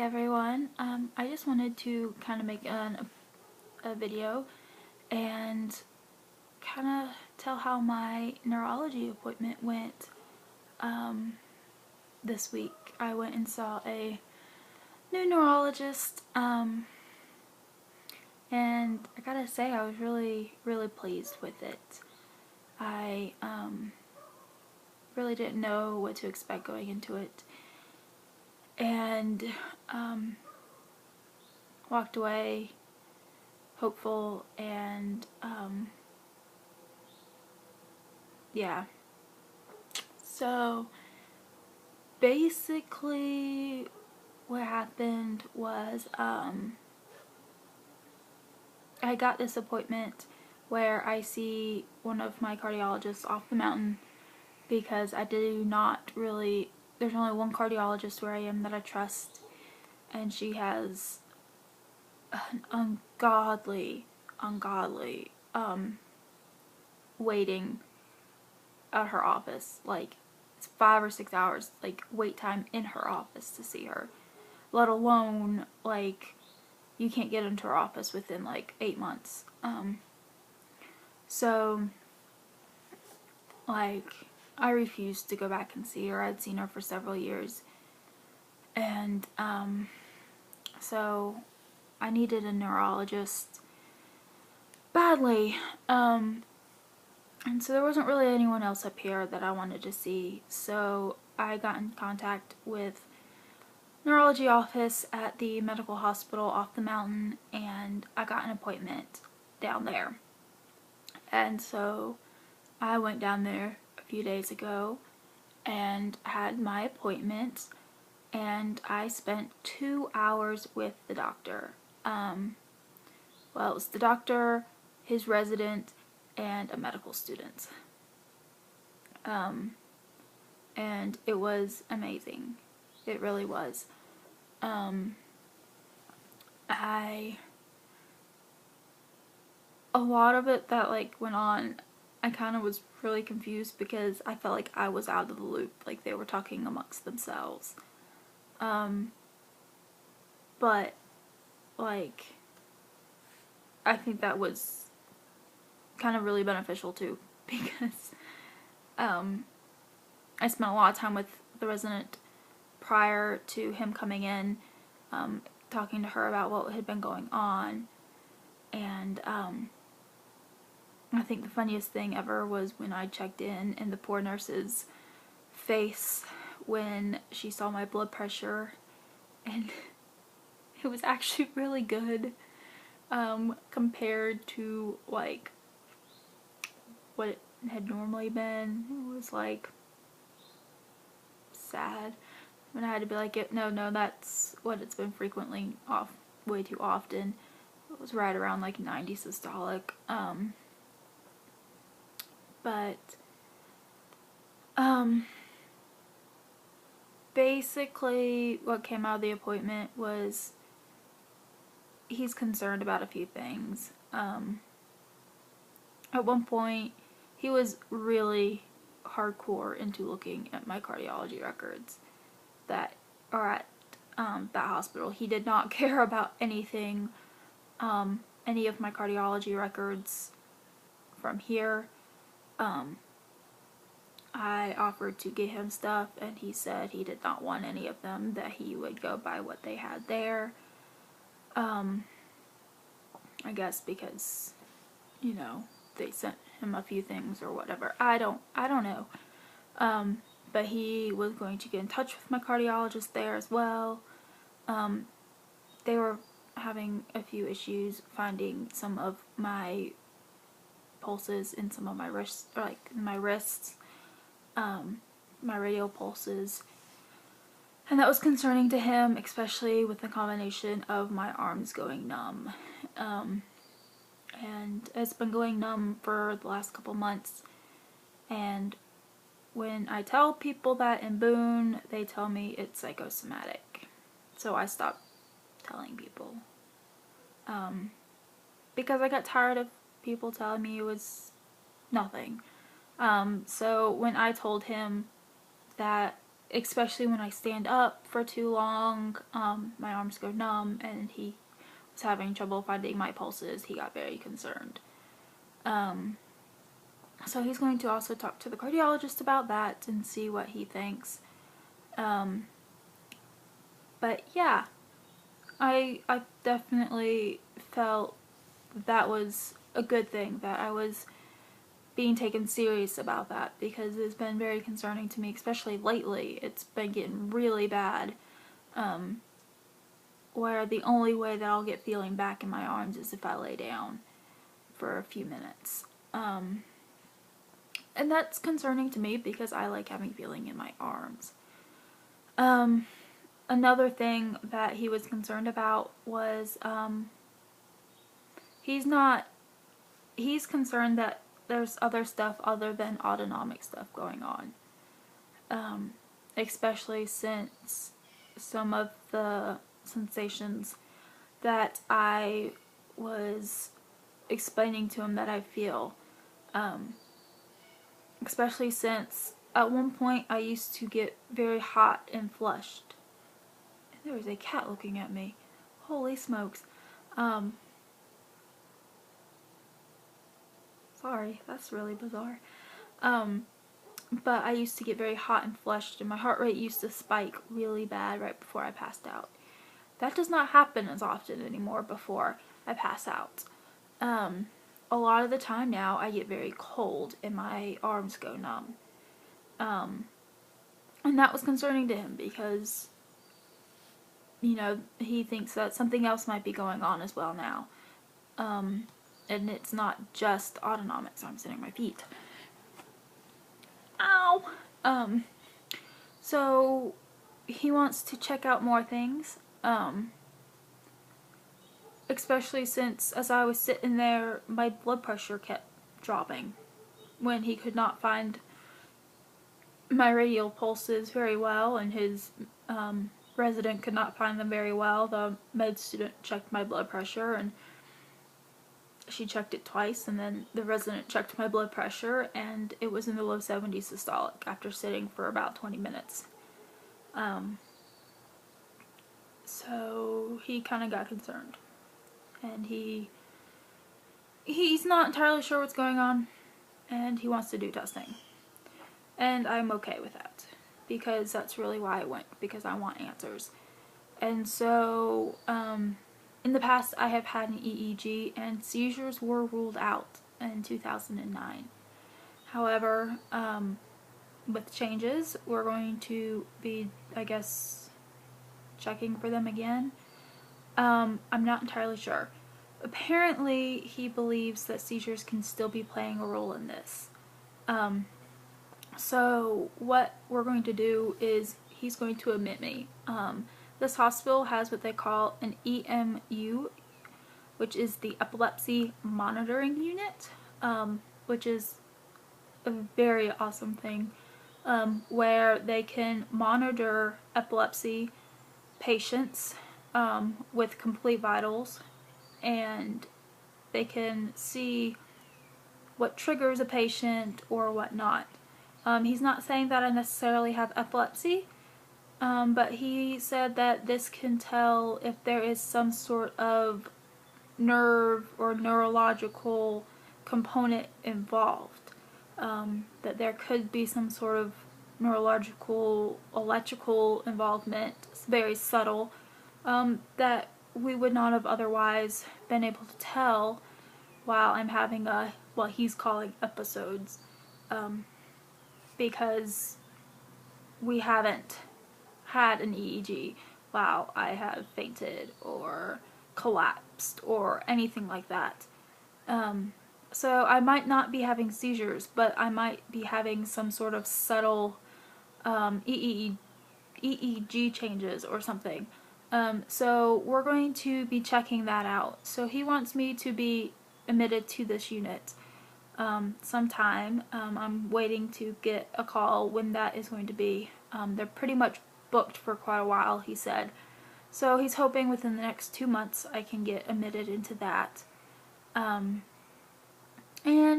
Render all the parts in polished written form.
everyone. I just wanted to kind of make a video and kind of tell how my neurology appointment went this week. I went and saw a new neurologist, and I gotta say I was really pleased with it. I really didn't know what to expect going into it, and walked away hopeful, and yeah. So basically what happened was I got this appointment where I see one of my cardiologists off the mountain because I do not really, there's only one cardiologist where I am that I trust, and she has an ungodly waiting at her office. Like, it's 5 or 6 hours like wait time in her office to see her, let alone like you can't get into her office within like 8 months. So like I refused to go back and see her. I'd seen her for several years, and so I needed a neurologist badly, and so there wasn't really anyone else up here that I wanted to see, so I got in contact with neurology office at the medical hospital off the mountain, and I got an appointment down there. And so I went down there a few days ago and had my appointment, and I spent 2 hours with the doctor. Well, it was the doctor, his resident, and a medical student. And it was amazing. It really was. A lot of it that like went on, I kind of was really confused because I felt like I was out of the loop, like they were talking amongst themselves. But like I think that was kind of really beneficial too, because I spent a lot of time with the resident prior to him coming in, talking to her about what had been going on, and I think the funniest thing ever was when I checked in and the poor nurse's face when she saw my blood pressure, and it was actually really good compared to like what it had normally been. It was like sad when I had to be like, no, that's what it's been frequently, way too often. It was right around like 90 systolic. But basically what came out of the appointment was he's concerned about a few things. At one point he was really hardcore into looking at my cardiology records that are at that hospital. He did not care about anything, any of my cardiology records from here. I offered to get him stuff, and he said he did not want any of them, that he would go by what they had there. I guess because, you know, they sent him a few things or whatever. I don't know. But he was going to get in touch with my cardiologist there as well. They were having a few issues finding some of my pulses in some of my wrists, or like my wrists, my radial pulses, and that was concerning to him, especially with the combination of my arms going numb. And it's been going numb for the last couple months, and when I tell people that in Boone, they tell me it's psychosomatic, so I stopped telling people, because I got tired of people telling me it was nothing. So when I told him that especially when I stand up for too long, my arms go numb, and he was having trouble finding my pulses. He got very concerned. So he's going to also talk to the cardiologist about that and see what he thinks. But yeah, I definitely felt that was a good thing, that I was being taken serious about that, because it's been very concerning to me, especially lately. It's been getting really bad, where the only way that I'll get feeling back in my arms is if I lay down for a few minutes. And that's concerning to me because I like having feeling in my arms. Another thing that he was concerned about was, he's concerned that there's other stuff other than autonomic stuff going on. Especially since some of the sensations that I was explaining to him that I feel, especially since at one point I used to get very hot and flushed. And there was a cat looking at me. Holy smokes. Sorry, that's really bizarre. But I used to get very hot and flushed, and my heart rate used to spike really bad right before I passed out. That does not happen as often anymore before I pass out. A lot of the time now I get very cold and my arms go numb. And that was concerning to him because, you know, he thinks that something else might be going on as well now. And it's not just autonomic, so I'm sitting on my feet. Ow! So he wants to check out more things, especially since as I was sitting there, my blood pressure kept dropping when he could not find my radial pulses very well, and his resident could not find them very well. The med student checked my blood pressure, and she checked it twice, and then the resident checked my blood pressure, and it was in the low 70s systolic after sitting for about 20 minutes. So he kind of got concerned, and he's not entirely sure what's going on, and he wants to do testing. And I'm okay with that, because that's really why I went, because I want answers. And so, in the past, I have had an EEG, and seizures were ruled out in 2009. However, with changes, we're going to be, I guess, checking for them again. I'm not entirely sure. Apparently, he believes that seizures can still be playing a role in this. So what we're going to do is he's going to admit me. This hospital has what they call an EMU, which is the Epilepsy Monitoring Unit, which is a very awesome thing, where they can monitor epilepsy patients with complete vitals, and they can see what triggers a patient or whatnot. He's not saying that I necessarily have epilepsy, but he said that this can tell if there is some sort of nerve or neurological component involved. That there could be some sort of neurological, electrical involvement, it's very subtle, that we would not have otherwise been able to tell while I'm having what he's calling episodes. Because we haven't had an EEG while I have fainted or collapsed or anything like that. So I might not be having seizures, but I might be having some sort of subtle EEG changes or something. So we're going to be checking that out. So he wants me to be admitted to this unit sometime. I'm waiting to get a call when that is going to be. They're pretty much booked for quite a while, he said. So he's hoping within the next 2 months I can get admitted into that. And,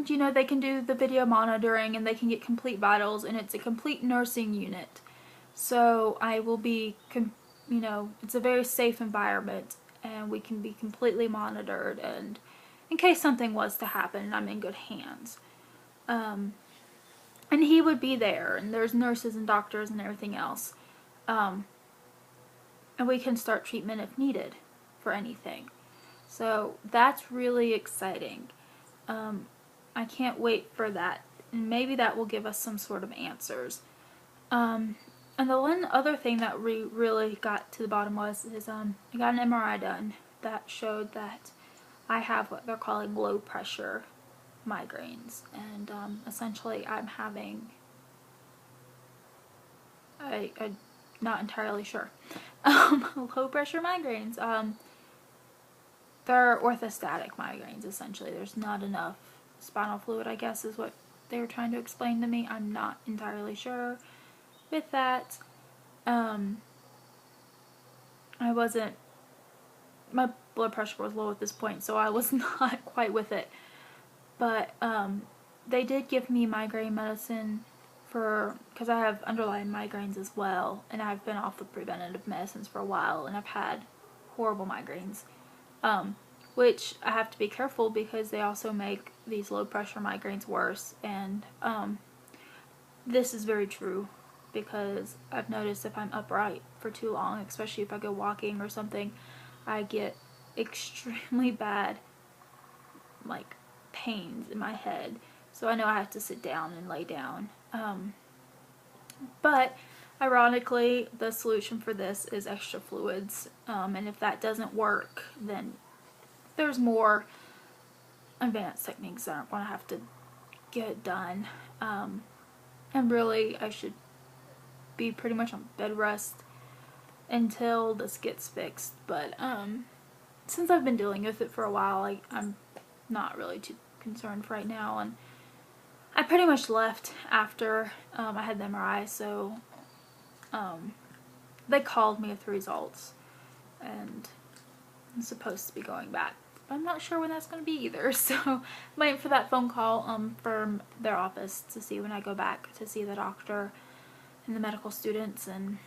you know, they can do the video monitoring and they can get complete vitals, and it's a complete nursing unit. So I will be, you know, it's a very safe environment, and we can be completely monitored, and in case something was to happen, I'm in good hands. And he would be there, and there's nurses and doctors and everything else. And we can start treatment if needed for anything. So that's really exciting. I can't wait for that. And maybe that will give us some sort of answers. And the one other thing that we really got to the bottom is I got an MRI done that showed that I have what they're calling low pressure migraines, and essentially I'm having I'm not entirely sure. Low pressure migraines. They're orthostatic migraines, essentially. There's not enough spinal fluid, I guess, is what they were trying to explain to me. I'm not entirely sure with that. My blood pressure was low at this point, so I was not quite with it. But they did give me migraine medicine because I have underlying migraines as well, and I've been off of preventative medicines for a while, and I've had horrible migraines, which I have to be careful because they also make these low pressure migraines worse, and this is very true because I've noticed if I'm upright for too long, especially if I go walking or something, I get extremely bad like pains in my head, so I know I have to sit down and lay down. But ironically, the solution for this is extra fluids, and if that doesn't work, then there's more advanced techniques that I'm going to have to get done. And really, I should be pretty much on bed rest until this gets fixed. But since I've been dealing with it for a while, I'm not really too concerned right now. And I pretty much left after I had the MRI, so they called me with the results, and I'm supposed to be going back. But I'm not sure when that's going to be either, so I'm waiting for that phone call from their office to see when I go back to see the doctor and the medical students and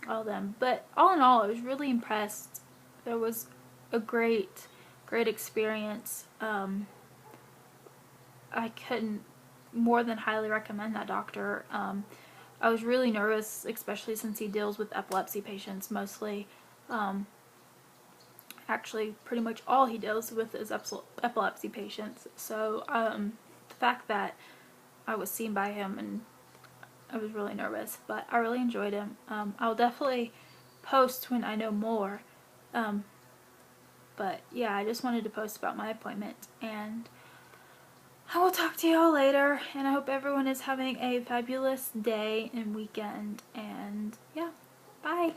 all of them. But all in all, I was really impressed. There was a great experience. I couldn't more than highly recommend that doctor. I was really nervous, especially since he deals with epilepsy patients mostly. Actually, pretty much all he deals with is epilepsy patients. So the fact that I was seen by him, and I was really nervous, but I really enjoyed him. I'll definitely post when I know more. But yeah, I just wanted to post about my appointment, and I will talk to y'all later, and I hope everyone is having a fabulous day and weekend, and yeah, bye!